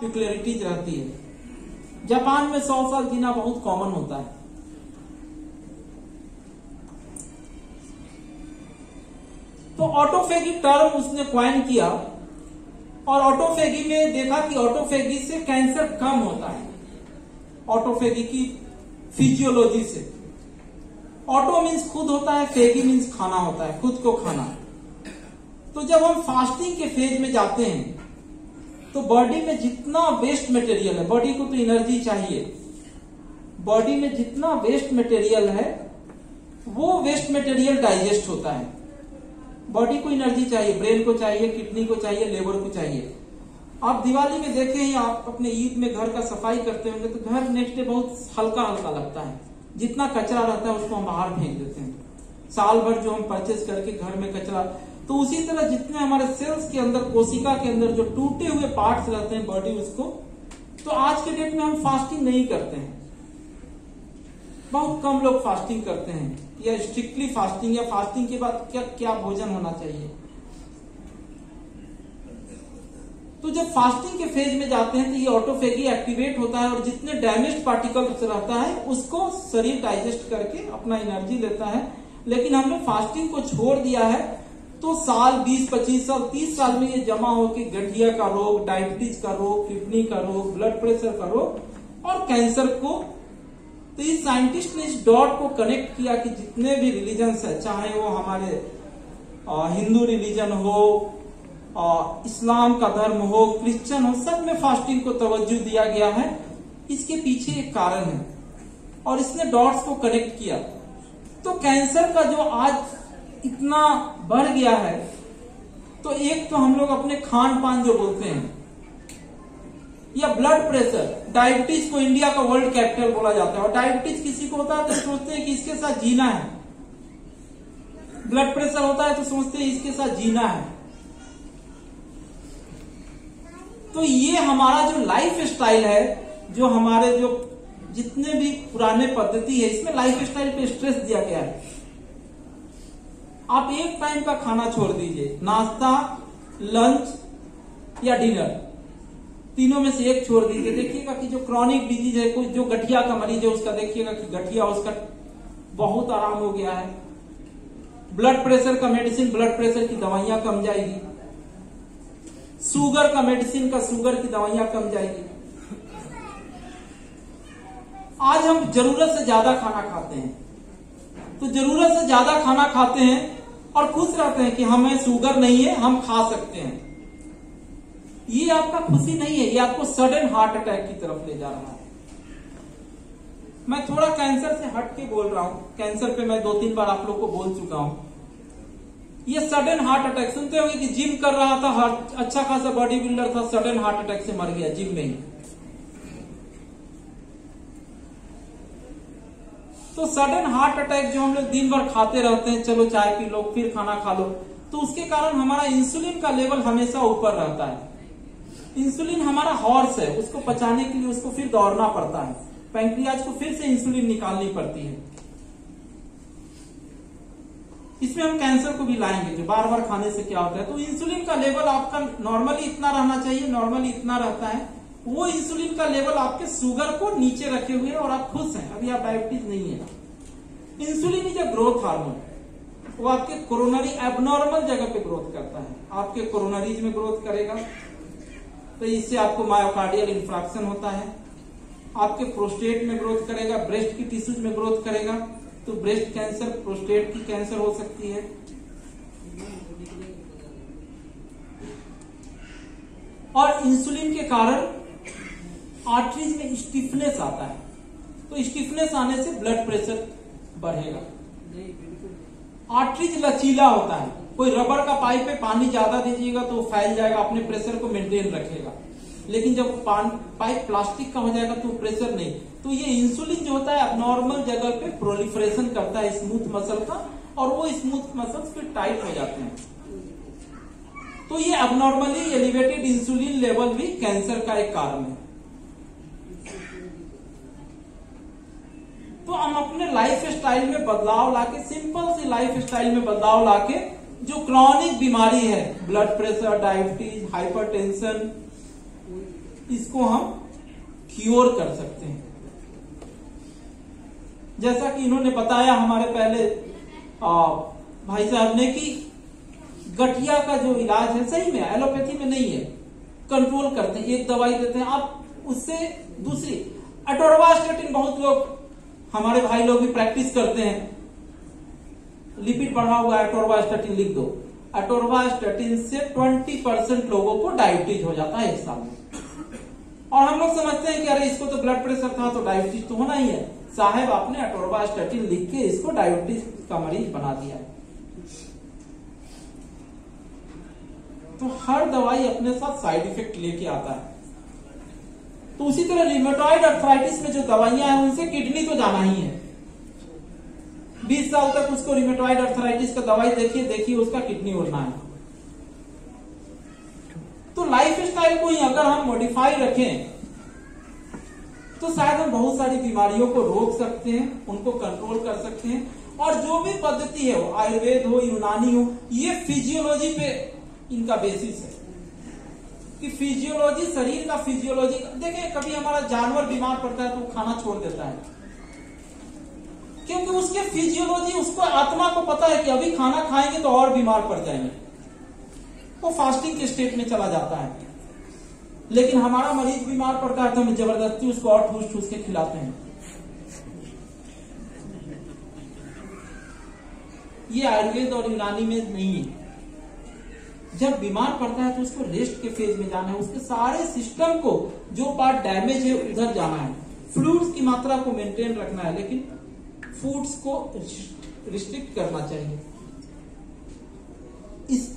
पिकुलरिटीज रहती है। जापान में 100 साल जीना बहुत कॉमन होता है। तो ऑटोफेगी टर्म उसने क्वाइन किया और ऑटोफेगी में देखा कि ऑटोफेगी से कैंसर कम होता है। ऑटोफेगी की फिजियोलॉजी से, ऑटो मीन्स खुद होता है, फेगी मीन्स खाना होता है, खुद को खाना। तो जब हम फास्टिंग के फेज में जाते हैं तो बॉडी में जितना वेस्ट मटेरियल है, बॉडी को तो एनर्जी चाहिए, बॉडी में जितना वेस्ट मटेरियल है वो वेस्ट मटेरियल डाइजेस्ट होता है। बॉडी को एनर्जी चाहिए, ब्रेन को चाहिए, किडनी को चाहिए, लेबर को चाहिए। आप दिवाली में देखे ही, आप अपने ईद में घर का सफाई करते होंगे तो घर नेक्स्ट डे बहुत हल्का हल्का लगता है। जितना कचरा रहता है उसको हम बाहर फेंक देते हैं। साल भर जो हम परचेज करके घर में कचरा, तो उसी तरह जितने हमारे सेल्स के अंदर, कोशिका के अंदर जो टूटे हुए पार्ट्स रहते हैं बॉडी उसको, तो आज के डेट में हम फास्टिंग नहीं करते हैं। बहुत कम लोग फास्टिंग करते हैं, या स्ट्रिक्टली फास्टिंग, या फास्टिंग के बाद क्या क्या भोजन होना चाहिए। तो जब फास्टिंग के फेज में जाते हैं तो ये ऑटोफेगी एक्टिवेट होता है और जितने डैमेज्ड पार्टिकल्स रहता है उसको शरीर डाइजेस्ट करके अपना एनर्जी लेता है। लेकिन हमने फास्टिंग को छोड़ दिया है तो साल 20, 25 साल, 30 साल में ये जमा होकर गठिया का रोग, डायबिटीज का रोग, किडनी का रोग, ब्लड प्रेशर का रोग और कैंसर को। तो इस साइंटिस्ट ने इस डॉट को कनेक्ट किया कि जितने भी रिलीजन्स है, चाहे वो हमारे हिंदू रिलीजन हो, इस्लाम का धर्म हो, क्रिश्चियन हो, सब में फास्टिंग को तवज्जो दिया गया है। इसके पीछे एक कारण है और इसने डॉट्स को कनेक्ट किया। तो कैंसर का जो आज इतना बढ़ गया है, तो एक तो हम लोग अपने खान पान जो बोलते हैं, या ब्लड प्रेशर, डायबिटीज को इंडिया का वर्ल्ड कैपिटल बोला जाता है। और डायबिटीज किसी को होता है तो सोचते हैं कि इसके साथ जीना है, ब्लड प्रेशर होता है तो सोचते हैं इसके साथ जीना है। तो ये हमारा जो लाइफ स्टाइल है, जो हमारे जो जितने भी पुराने पद्धति है, इसमें लाइफ स्टाइल पे स्ट्रेस दिया गया है। आप एक टाइम का खाना छोड़ दीजिए, नाश्ता, लंच या डिनर, तीनों में से एक छोड़ दीजिए। देखिएगा कि जो क्रॉनिक डिजीज है, कोई जो गठिया का मरीज है उसका देखिएगा कि गठिया उसका बहुत आराम हो गया है। ब्लड प्रेशर का मेडिसिन, ब्लड प्रेशर की दवाइयां कम जाएगी। शुगर का मेडिसिन का, शुगर की दवाइयां कम जाएगी। आज हम जरूरत से ज्यादा खाना खाते हैं, तो जरूरत से ज्यादा खाना खाते हैं और खुश रहते हैं कि हमें शुगर नहीं है, हम खा सकते हैं। ये आपका खुशी नहीं है, ये आपको सडन हार्ट अटैक की तरफ ले जा रहा है। मैं थोड़ा कैंसर से हट के बोल रहा हूं, कैंसर पे मैं 2-3 बार आप लोग को बोल चुका हूं। ये सडन हार्ट अटैक, सुनते होंगे कि जिम कर रहा था, अच्छा खासा बॉडी बिल्डर था, सडन हार्ट अटैक से मर गया जिम में ही। तो सडन हार्ट अटैक जो हम लोग दिन भर खाते रहते हैं, चलो चाय पी लो, फिर खाना खा लो, तो उसके कारण हमारा इंसुलिन का लेवल हमेशा ऊपर रहता है। इंसुलिन हमारा हॉर्स है, उसको पचाने के लिए उसको फिर दौड़ना पड़ता है, पैंक्रियाज को फिर से इंसुलिन निकालनी पड़ती है। इसमें हम कैंसर को भी लाएंगे, जो बार बार खाने से क्या होता है। तो इंसुलिन का लेवल आपका नॉर्मली इतना रहना चाहिए, नॉर्मली इतना रहता है। वो इंसुलिन का लेवल आपके शुगर को नीचे रखे हुए और आप खुश हैं, अभी आप डायबिटीज नहीं है। Insulin is a growth hormone, वो आपके कोरोनरी एबनॉर्मल जगह पे ग्रोथ करता है, आपके कोरोनरीज में ग्रोथ करेगा, तो इससे आपको मायोकार्डियल इंफ्राक्शन होता है। आपके प्रोस्टेट में ग्रोथ करेगा, ब्रेस्ट की टिश्यूज में ग्रोथ करेगा, तो ब्रेस्ट कैंसर, प्रोस्टेट की कैंसर हो सकती है। और इंसुलिन के कारण आर्टरीज में स्टिफनेस आता है, तो स्टिफनेस आने से ब्लड प्रेशर बढ़ेगा। आर्टरीज लचीला होता है, कोई रबड़ का पाइप पे पानी ज्यादा दीजिएगा तो फैल जाएगा, अपने प्रेशर को मेंटेन रखेगा। लेकिन जब पाइप प्लास्टिक का हो जाएगा तो प्रेशर नहीं। तो ये इंसुलिन जो होता है अबनॉर्मल जगह पे प्रोलिफरेशन करता है स्मूथ मसल का, और वो स्मूथ मसल्स फिर टाइट हो जाते हैं। तो ये अबनॉर्मली एलिवेटेड इंसुलिन लेवल भी कैंसर का एक कारण है। तो हम अपने लाइफ स्टाइल में बदलाव लाके, सिंपल सी लाइफ स्टाइल में बदलाव लाके, जो क्रॉनिक बीमारी है, ब्लड प्रेशर, डायबिटीज, हाइपरटेंशन, इसको हम क्योर कर सकते हैं। जैसा कि इन्होंने बताया हमारे पहले भाई साहब ने कि गठिया का जो इलाज है सही में एलोपैथी में नहीं है, कंट्रोल करते हैं, एक दवाई देते हैं, आप उससे दूसरी एटोरवास्टेटिन बहुत लोग हमारे भाई लोग भी प्रैक्टिस करते हैं, लिपिड बढ़ा हुआ एटोरवास्टेटिन लिख दो। एटोरवास्टेटिन से 20% लोगों को डायबिटीज हो जाता है एक साल में। और हम लोग समझते हैं कि अरे इसको तो ब्लड प्रेशर था तो डायबिटीज तो होना ही है। साहब आपने एटोरवास्टेटिन लिख के इसको डायबिटीज का मरीज बना दिया है। तो हर दवाई अपने साथ साइड इफेक्ट लेके आता है। तो उसी तरह रिमेटॉइड अर्थराइटिस में जो दवाइयां हैं उनसे किडनी तो जाना ही है। 20 साल तक उसको रिमेटॉइड अर्थराइटिस का दवाई देखिए उसका किडनी उड़ना है। तो लाइफ स्टाइल को ही अगर हम मॉडिफाई रखें तो शायद हम बहुत सारी बीमारियों को रोक सकते हैं, उनको कंट्रोल कर सकते हैं। और जो भी पद्धति है, वो आयुर्वेद हो, यूनानी हो, ये फिजियोलॉजी पे इनका बेसिस है कि फिजियोलॉजी, शरीर का फिजियोलॉजी। देखें कभी हमारा जानवर बीमार पड़ता है तो खाना छोड़ देता है, क्योंकि उसके फिजियोलॉजी, उसको आत्मा को पता है कि अभी खाना खाएंगे तो और बीमार पड़ जाएंगे, वो फास्टिंग के स्टेट में चला जाता है। लेकिन हमारा मरीज बीमार पड़ता है तो हम जबरदस्ती उसको और ठूस ठूस के खिलाते हैं। ये आयुर्वेद और यूनानी में नहीं है। जब बीमार पड़ता है तो उसको रेस्ट के फेज में जाना है, उसके सारे सिस्टम को जो पार्ट डैमेज है उधर जाना है, फ्लूइड्स की मात्रा को मेंटेन रखना है, लेकिन फूड्स को रिस्ट्रिक्ट करना चाहिए। इस